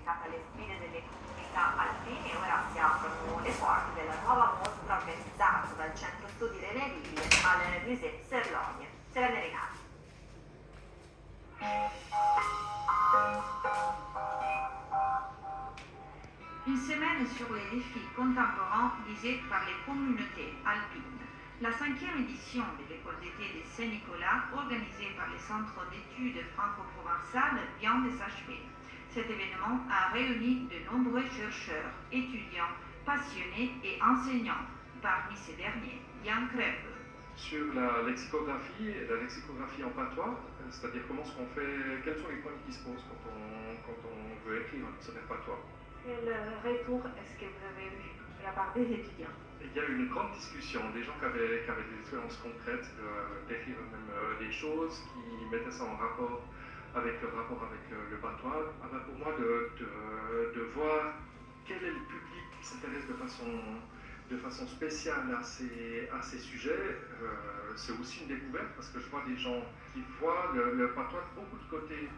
dedicata alle sfide delle comunità alpine. Ora si aprono le porte della nuova mostra organizzata dal Centro Studi René Willy al Musée Serlogne. Selene Rinaldi. Une semaine sur les défis contemporains visés par les communautés alpines. La 5e édition de l'école d'été de Saint-Nicolas, organisée par le Centre d'études franco-provençales, vient de s'achever. Cet événement a réuni de nombreux chercheurs, étudiants, passionnés et enseignants. Parmi ces derniers, Yann Kreb. Sur la lexicographie en patois, c'est-à-dire comment est-ce qu'on fait, quels sont les points qui se posent quand on veut écrire un dictionnaire patois. Quel retour est-ce que vous avez eu de la part des étudiants? Il y a eu une grande discussion, des gens qui avaient des expériences concrètes d'écrire même des choses, qui mettaient ça en rapport avec le patois. Ah ben pour moi, de voir quel est le public qui s'intéresse de façon spéciale à ces sujets, c'est aussi une découverte parce que je vois des gens qui voient le patois de beaucoup de côtés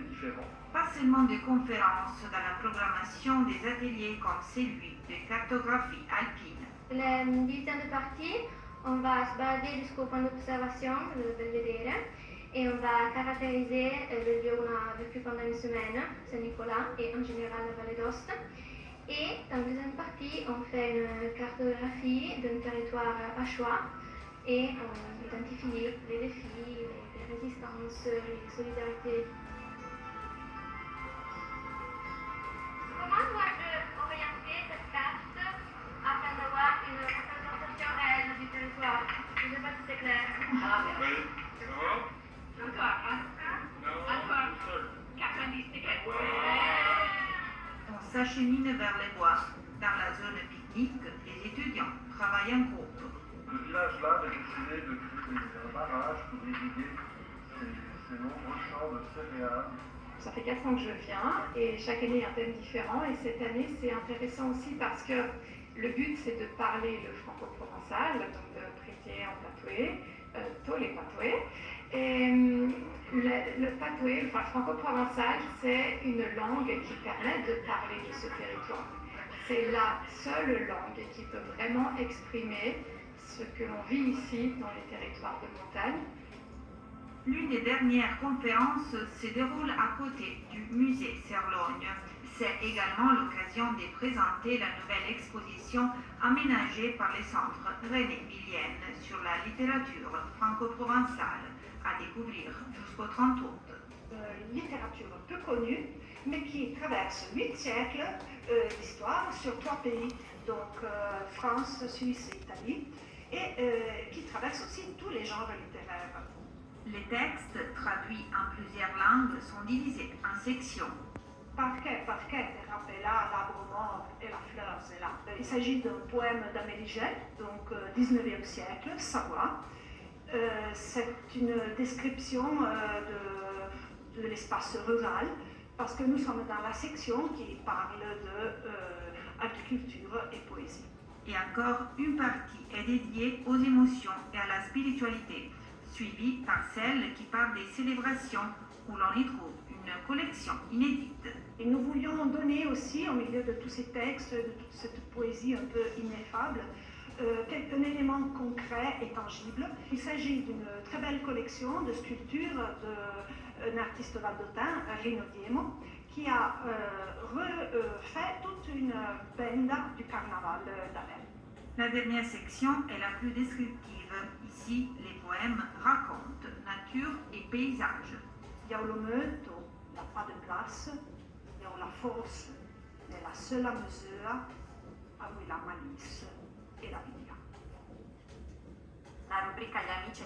différents. Pas seulement des conférences dans la programmation des ateliers comme celui de cartographie alpine. La division de parties, on va se balader jusqu'au point d'observation, le Belvedere, et on va caractériser le lieu où on a vécu pendant une semaine, Saint-Nicolas et en général la Vallée d'Aoste. Et dans la deuxième partie, on fait une cartographie d'un territoire à choix et on identifie les défis, les résistances, les solidarités. Comment dois-je orienter cette carte afin d'avoir une représentation réelle du territoire? Je ne sais pas si c'est clair. Oui, ça va? On s'achemine vers les bois. Dans la zone pique-nique, les étudiants travaillent en groupe. Le village-là avait décidé de créer un barrage pour irriguer ces nombreux champs de céréales. Ça fait 4 ans que je viens et chaque année il y a un thème différent et cette année c'est intéressant aussi parce que le but c'est de parler le franco-provençal, donc de prêter en patoué, tous les patoués. Et le patoué, enfin franco-provençal, c'est une langue qui permet de parler de ce territoire. C'est la seule langue qui peut vraiment exprimer ce que l'on vit ici dans les territoires de montagne. L'une des dernières conférences se déroule à côté du musée Serlogne. C'est également l'occasion de présenter la nouvelle exposition aménagée par le Centre René Willy sur la littérature franco-provençale, à découvrir jusqu'au 30 août. Littérature peu connue, mais qui traverse 8 siècles d'histoire sur 3 pays, donc France, Suisse et Italie, et qui traverse aussi tous les genres littéraires. Les textes, traduits en plusieurs langues, sont divisés en sections. Parquet, rappelle là, l'arbre mort et la fleur, c'est là. Il s'agit d'un poème d'Amélie Gelle, donc 19e siècle, Savoie. C'est une description de l'espace rural, parce que nous sommes dans la section qui parle d'agriculture et poésie. Et encore, une partie est dédiée aux émotions et à la spiritualité, suivie par celle qui parle des célébrations, où l'on y trouve une collection inédite. Et nous voulions donner aussi, au milieu de tous ces textes, de toute cette poésie un peu ineffable, un élément concret et tangible. Il s'agit d'une très belle collection de sculptures d'un artiste valdotin, Rino Diemo, qui a refait toute une benda du carnaval d'Avel. La dernière section est la plus descriptive. Ici, les poèmes racontent nature et paysage. Diaolometo, la pas de place, e la force nella sola misura a cui la malice e la vita. La rubrica Gli amici